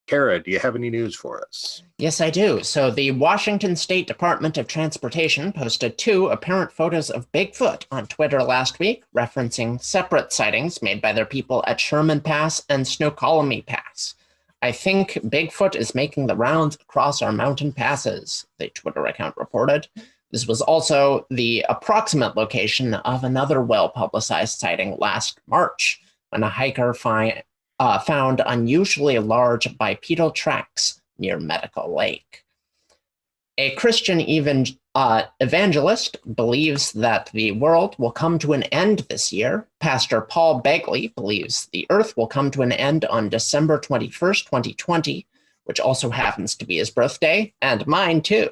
Kara, do you have any news for us? Yes, I do. So the Washington State Department of Transportation posted 2 apparent photos of Bigfoot on Twitter last week, referencing separate sightings made by their people at Sherman Pass and Snoqualmie Pass. I think Bigfoot is making the rounds across our mountain passes, the Twitter account reported. This was also the approximate location of another well-publicized sighting last March, when a hiker found unusually large bipedal tracks near Medical Lake. A Christian evangelist believes that the world will come to an end this year. Pastor Paul Begley believes the Earth will come to an end on December 21st, 2020, which also happens to be his birthday, and mine too.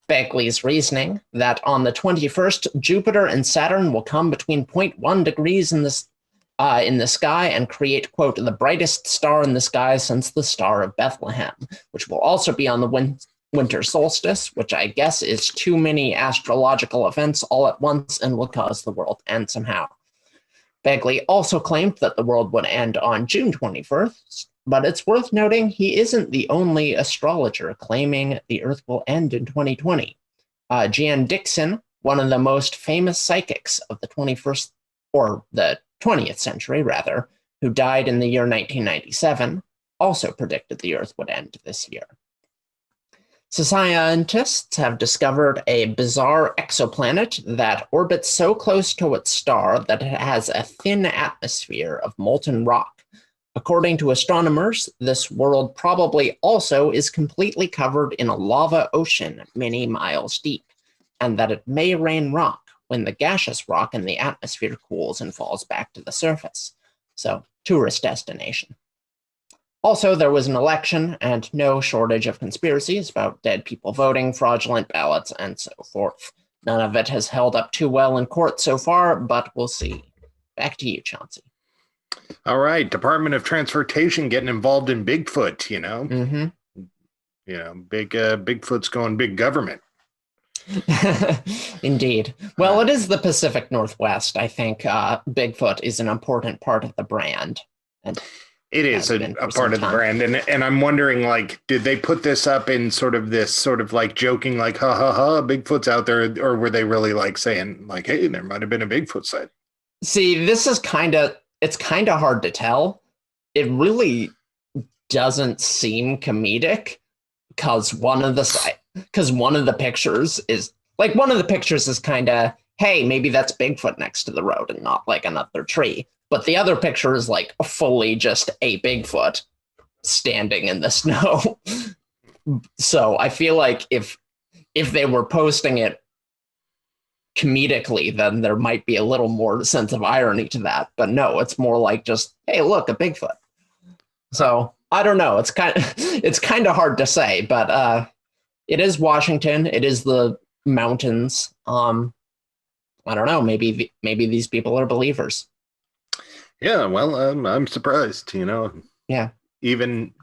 Begley's reasoning that on the 21st, Jupiter and Saturn will come between 0.1 degrees in the sky and create, quote, the brightest star in the sky since the Star of Bethlehem, which will also be on the winter solstice, which I guess is too many astrological events all at once and will cause the world to end somehow. Begley also claimed that the world would end on June 21st, but it's worth noting he isn't the only astrologer claiming the Earth will end in 2020. Jan Dixon, one of the most famous psychics of the 21st, or the 20th century, rather, who died in the year 1997, also predicted the Earth would end this year. Scientists have discovered a bizarre exoplanet that orbits so close to its star that it has a thin atmosphere of molten rock. According to astronomers, this world probably also is completely covered in a lava ocean many miles deep, and that it may rain rock when the gaseous rock in the atmosphere cools and falls back to the surface. So, tourist destination. Also, there was an election and no shortage of conspiracies about dead people voting, fraudulent ballots, and so forth. None of it has held up too well in court so far, but we'll see. Back to you, Chauncey. All right, Department of Transportation getting involved in Bigfoot, you know? Mm-hmm. You know, Bigfoot's going big government. Indeed. Well, it is the Pacific Northwest. I think Bigfoot is an important part of the brand. And it is a part of the brand. And I'm wondering, like, did they put this up in sort of like joking, like, ha, ha, ha, Bigfoot's out there? Or were they really like saying, like, hey, there might have been a Bigfoot sighting? See, this is it's kind of hard to tell. It really doesn't seem comedic because one of the pictures is kind of, hey, maybe that's Bigfoot next to the road and not like another tree. But the other picture is like fully just a Bigfoot standing in the snow. So I feel like if they were posting it comedically, then there might be a little more sense of irony to that. But no, it's more like just, hey, look, a Bigfoot. So I don't know. It's kind of hard to say, but it is Washington. It is the mountains. I don't know. Maybe these people are believers. Yeah, well, I'm surprised, you know. Yeah. Even,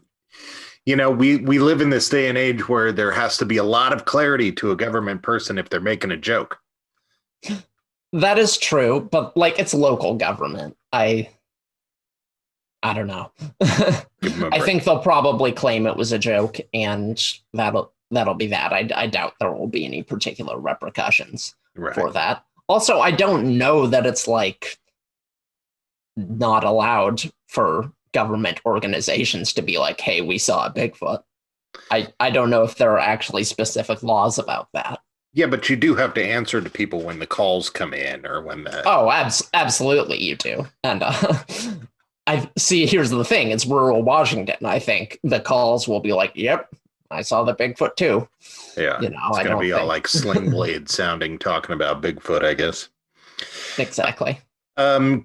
you know, we live in this day and age where there has to be a lot of clarity to a government person if they're making a joke. That is true, but like it's local government. I don't know. I think they'll probably claim it was a joke, and that'll be that. I doubt there will be any particular repercussions for that. Also, I don't know that it's like not allowed for government organizations to be like, hey, we saw a Bigfoot. I don't know if there are actually specific laws about that. Yeah, but you do have to answer to people when the calls come in or when the... Oh, absolutely you do. And I see, here's the thing. It's rural Washington. I think the calls will be like, yep, I saw the Bigfoot too. Yeah, you know, it's going to be all like Sling Blade sounding, talking about Bigfoot, I guess. Exactly.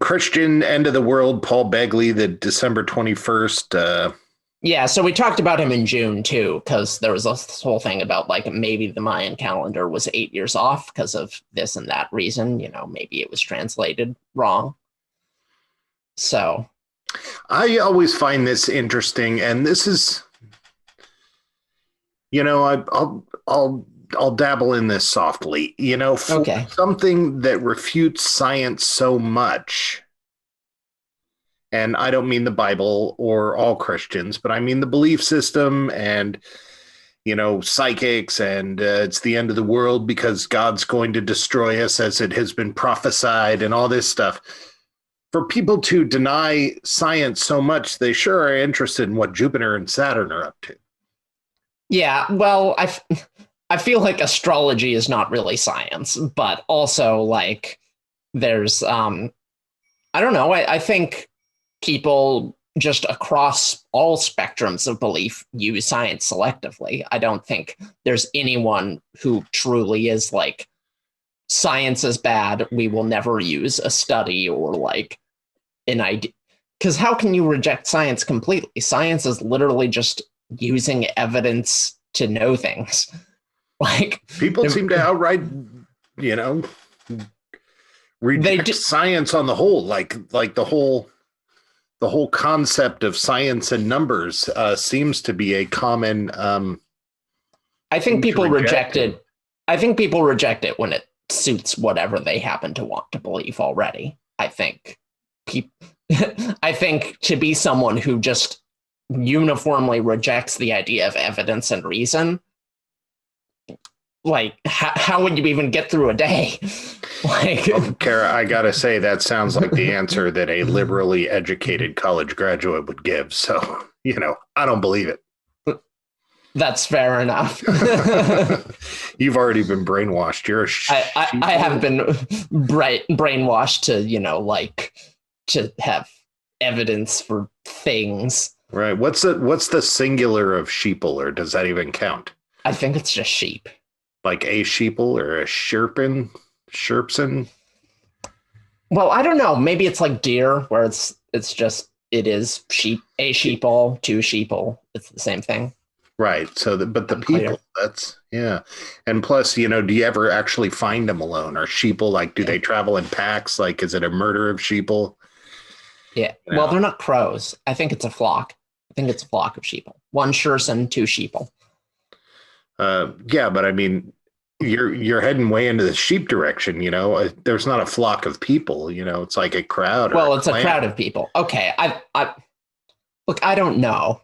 Christian end of the world, Paul Begley, the December 21st. Yeah, so we talked about him in June too, because there was this whole thing about like maybe the Mayan calendar was 8 years off because of this and that reason. You know, maybe it was translated wrong. So I always find this interesting, and this is, you know, I'll dabble in this softly. You know, for something that refutes science so much, And I don't mean the Bible or all Christians, but I mean the belief system and, psychics, and it's the end of the world because God's going to destroy us as it has been prophesied and all this stuff. For people to deny science so much, they sure are interested in what Jupiter and Saturn are up to. Yeah, well, I feel like astrology is not really science, but also like there's I don't know, I think people just across all spectrums of belief use science selectively. I don't think there's anyone who truly is like, science is bad, we will never use a study or like an idea. Because how can you reject science completely? Science is literally just using evidence to know things. Like people seem to outright, reject science on the whole, like the whole concept of science and numbers seems to be a common. I think people reject it. I think people reject it when it suits whatever they happen to want to believe already. I think to be someone who just uniformly rejects the idea of evidence and reason, like how would you even get through a day? Like, Kara, I gotta say that sounds like the answer that a liberally educated college graduate would give. So, I don't believe it. That's fair enough. You've already been brainwashed. I have been brainwashed to, to have evidence for things. Right. What's the singular of sheeple, or does that even count? I think it's just sheep. Like a sheeple or a sherpin? Well, I don't know. Maybe it's like deer, where it is sheep, a sheeple, two sheeple. It's the same thing. Right. So, but the people, that's, yeah. And plus, do you ever actually find them alone? Or sheeple, like, do they travel in packs? Like, is it a murder of sheeple? Yeah. Well, they're not crows. I think it's a flock. I think it's a flock of sheeple. One sherson, two sheeple. Yeah, but I mean, you're heading way into the sheep direction, there's not a flock of people, it's like a crowd. Well, it's a crowd of people. Okay. Look, I don't know.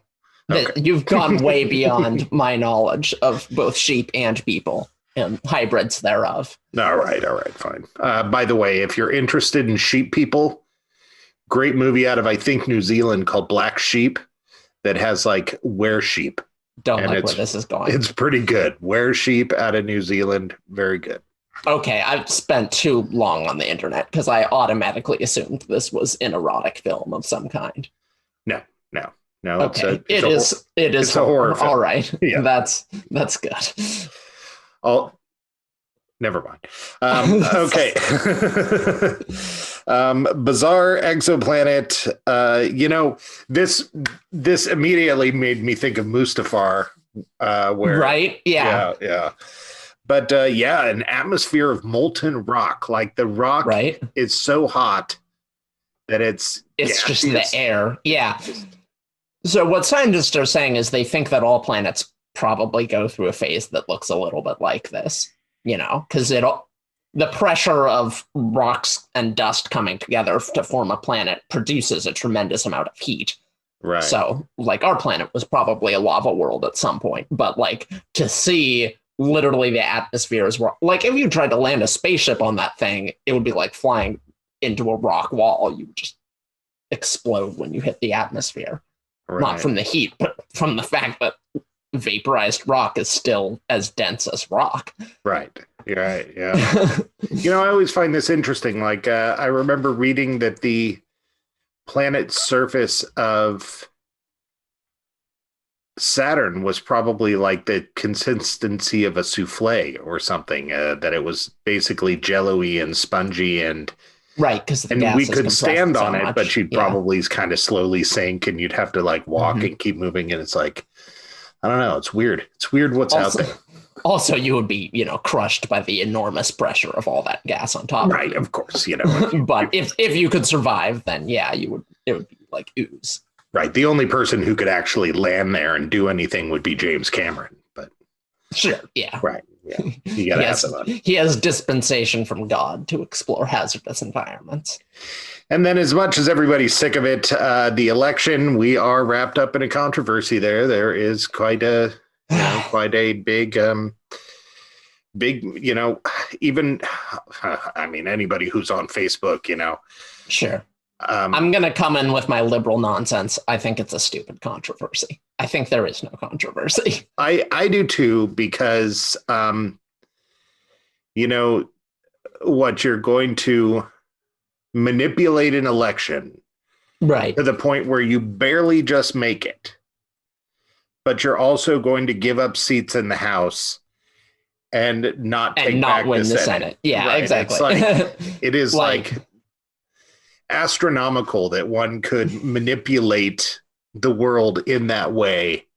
Okay. You've gone way beyond my knowledge of both sheep and people and hybrids thereof. All right, fine. By the way, if you're interested in sheep people, great movie out of, I think, New Zealand called Black Sheep that has like were sheep. Don't like where this is going. It's pretty good. Were sheep out of New Zealand. Very good. Okay, I've spent too long on the internet because I automatically assumed this was an erotic film of some kind. No. Okay, it is a horror film. All right, yeah. That's good. Oh, never mind. Okay. Bizarre exoplanet. This immediately made me think of Mustafar. Where, right? Yeah. But an atmosphere of molten rock. Like the rock is so hot that it's just the air. Yeah. So what scientists are saying is they think that all planets probably go through a phase that looks a little bit like this, because the pressure of rocks and dust coming together to form a planet produces a tremendous amount of heat. Right. So like our planet was probably a lava world at some point, but like to see literally the atmosphere is like if you tried to land a spaceship on that thing, it would be like flying into a rock wall. You would just explode when you hit the atmosphere. Right. Not from the heat, but from the fact that vaporized rock is still as dense as rock. Right. Right. Yeah. I always find this interesting. Like, I remember reading that the planet's surface of Saturn was probably like the consistency of a souffle or something, that it was basically jello-y and spongy and right, because we could stand on it, but you'd probably kind of slowly sink and you'd have to like walk and keep moving. And it's like, I don't know. It's weird. It's weird what's out there. Also, you would be, crushed by the enormous pressure of all that gas on top. Right, of course, But if you could survive, then it would be like ooze. Right. The only person who could actually land there and do anything would be James Cameron. But sure, yeah. Right. Yeah. You gotta have that. He has dispensation from God to explore hazardous environments. And then, as much as everybody's sick of it, the election, we are wrapped up in a controversy there. There is quite a, quite a big, even, I mean, anybody who's on Facebook, Sure. I'm going to come in with my liberal nonsense. I think it's a stupid controversy. I think there is no controversy. I do too, because, what you're going to manipulate an election right to the point where you barely just make it, but you're also going to give up seats in the House and not win the Senate. Yeah, right. Exactly. It is like astronomical that one could manipulate the world in that way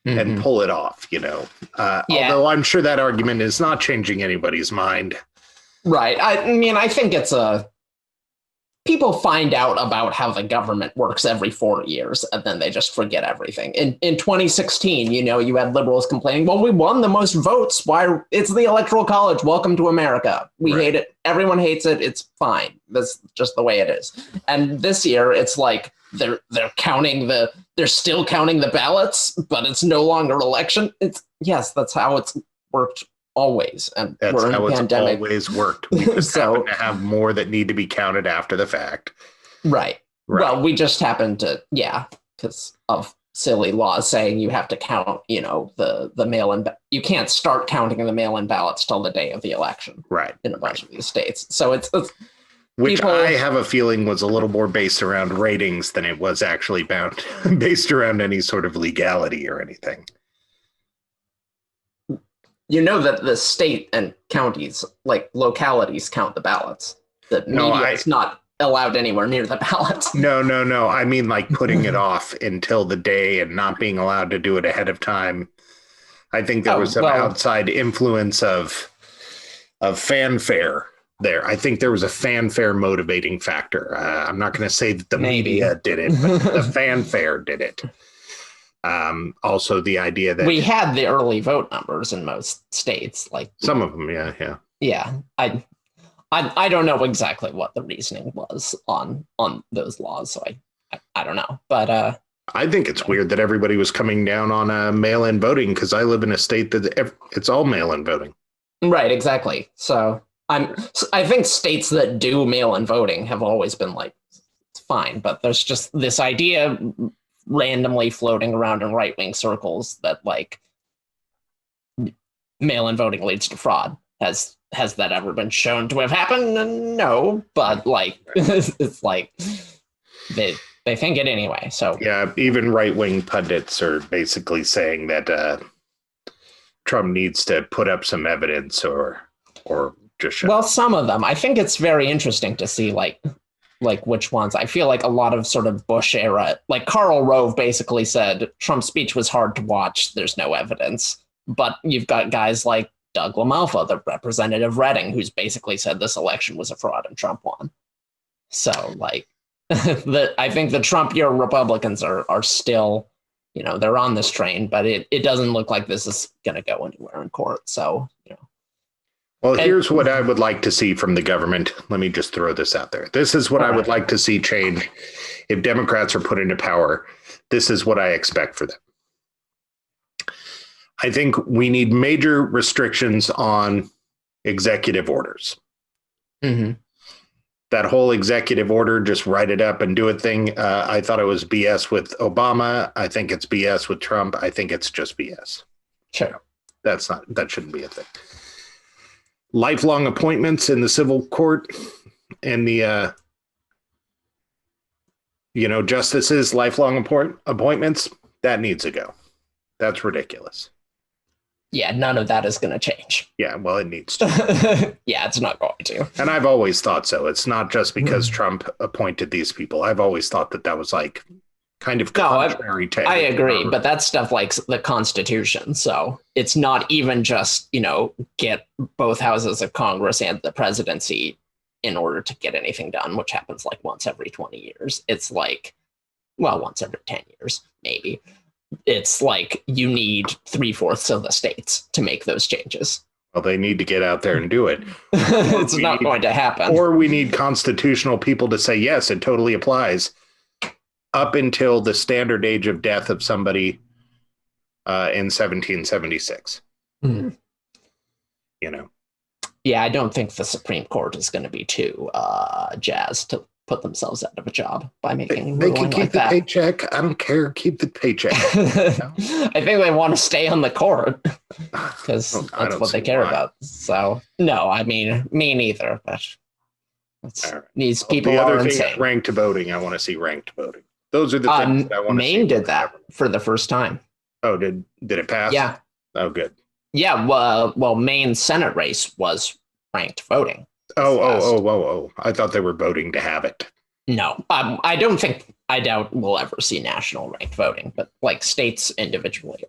and pull it off, although I'm sure that argument is not changing anybody's mind. Right. I mean, I think it's people find out about how the government works every 4 years, and then they just forget everything. In 2016, you had liberals complaining, well, we won the most votes. Why? It's the Electoral College. Welcome to America. We hate it. Everyone hates it. It's fine. That's just the way it is. And this year, it's like they're still counting the ballots, but it's no longer election. Yes, that's how it's worked always, and that's we're in how a pandemic. It's always worked. We just happen to have more that need to be counted after the fact. Right. Well, we just happen to, because of silly laws saying you have to count, the mail-in. You can't start counting the mail-in ballots till the day of the election. Right. In a bunch of these states. So it's which I have a feeling was a little more based around ratings than it was actually based around any sort of legality or anything. That the state and counties, like localities, count the ballots. The media is not allowed anywhere near the ballots. No. I mean, like putting it off until the day and not being allowed to do it ahead of time. I think there was some outside influence of fanfare there. I think there was a fanfare motivating factor. I'm not going to say that the media did it, but the fanfare did it. Also the idea that we had the early vote numbers in most states, like some of them. Yeah. I don't know exactly what the reasoning was on those laws. So I don't know, but I think it's weird that everybody was coming down on mail-in voting, because I live in a state that it's all mail-in voting. Right. Exactly. So I think states that do mail-in voting have always been like, it's fine, but there's just this idea randomly floating around in right-wing circles that like mail-in voting leads to fraud. Has that ever been shown to have happened? No, but like it's like they think it anyway. So yeah, even right-wing pundits are basically saying that Trump needs to put up some evidence or just show. Well, some of them. I think it's very interesting to see like which ones. I feel like a lot of sort of Bush era, like Karl Rove basically said Trump's speech was hard to watch. There's no evidence. But you've got guys like Doug LaMalfa, the Representative Redding, who's basically said this election was a fraud and Trump won. So like I think the Trump era Republicans are still, they're on this train, but it doesn't look like this is going to go anywhere in court. So, Well, here's what I would like to see from the government. Let me just throw this out there. This is what I would like to see change if Democrats are put into power. This is what I expect for them. I think we need major restrictions on executive orders. Mm-hmm. That whole executive order, just write it up and do it thing. I thought it was BS with Obama. I think it's BS with Trump. I think it's just BS. Sure. That shouldn't be a thing. Lifelong appointments in the civil court and the, justices, lifelong appointments, that needs to go. That's ridiculous. Yeah, none of that is going to change. Yeah, well, it needs to. Yeah, it's not going to. And I've always thought so. It's not just because Trump appointed these people. I've always thought that was like kind of contrary to. I agree, but that's stuff like the Constitution. So it's not even just, get both houses of Congress and the presidency in order to get anything done, which happens like once every 20 years. It's like, once every 10 years, maybe. It's like you need 3/4 of the states to make those changes. Well, they need to get out there and do it. It's not going to happen. Or we need constitutional people to say, yes, it totally applies up until the standard age of death of somebody in 1776. Mm. You know? Yeah, I don't think the Supreme Court is going to be too jazzed to put themselves out of a job by making they can keep like the that. paycheck. I don't care. Keep the paycheck. I think they want to stay on the court because that's what they care about. So no, I mean, me neither. But these people the are other insane. thing, ranked voting. I want to see ranked voting. Those are the things that I want to see. Maine did that for the first time. Oh, did it pass? Yeah. Oh, good. Yeah. Well, Maine's Senate race was ranked voting. Oh! I thought they were voting to have it. No, I doubt we'll ever see national ranked voting, but like states individually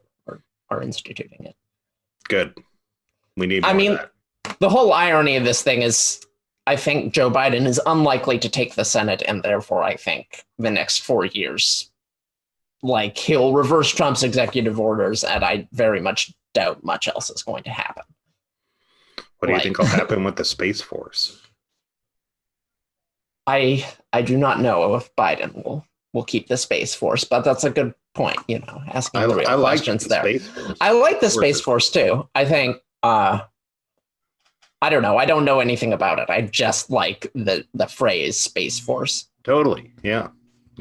are instituting it. Good. We need more of that. The whole irony of this thing is I think Joe Biden is unlikely to take the Senate, and therefore I think the next 4 years, like, he'll reverse Trump's executive orders, and I very much doubt much else is going to happen. What do you think will happen with the Space Force? I do not know if Biden will keep the Space Force, but that's a good point, asking the real questions there. I like the Space Force too. I think I don't know. I don't know anything about it. I just like the phrase Space Force. Totally. Yeah.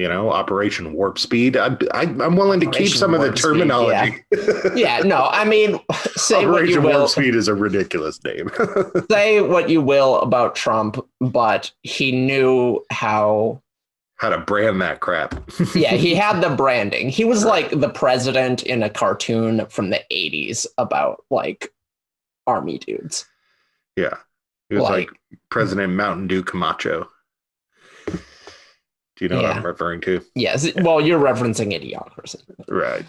Operation Warp Speed. I'm willing to keep some of the terminology. Yeah. No, I mean, say what you will. Operation Warp Speed is a ridiculous name. Say what you will about Trump, but he knew how to brand that crap. Yeah, he had the branding. He was like the president in a cartoon from the 80s about like army dudes. Yeah. He was like President Mountain Dew Camacho. Do you know what I'm referring to? Yes. Well, you're referencing Idiocracy. Right.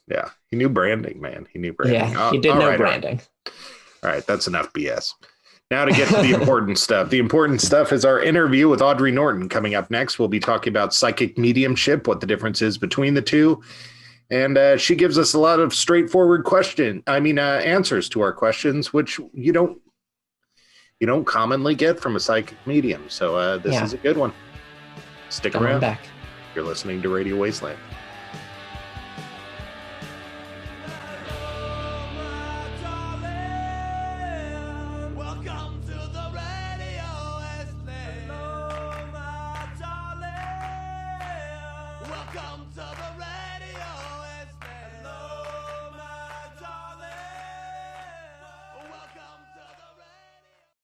Yeah. He knew branding, man. He knew branding. Yeah, he did know branding. All right. That's enough BS. Now to get to the important stuff. The important stuff is our interview with Audrey Norton. Coming up next, we'll be talking about psychic mediumship, what the difference is between the two. And she gives us a lot of straightforward answers to our questions, which you don't commonly get from a psychic medium. So this is a good one. Stick around. Back. You're listening to Radio Wasteland.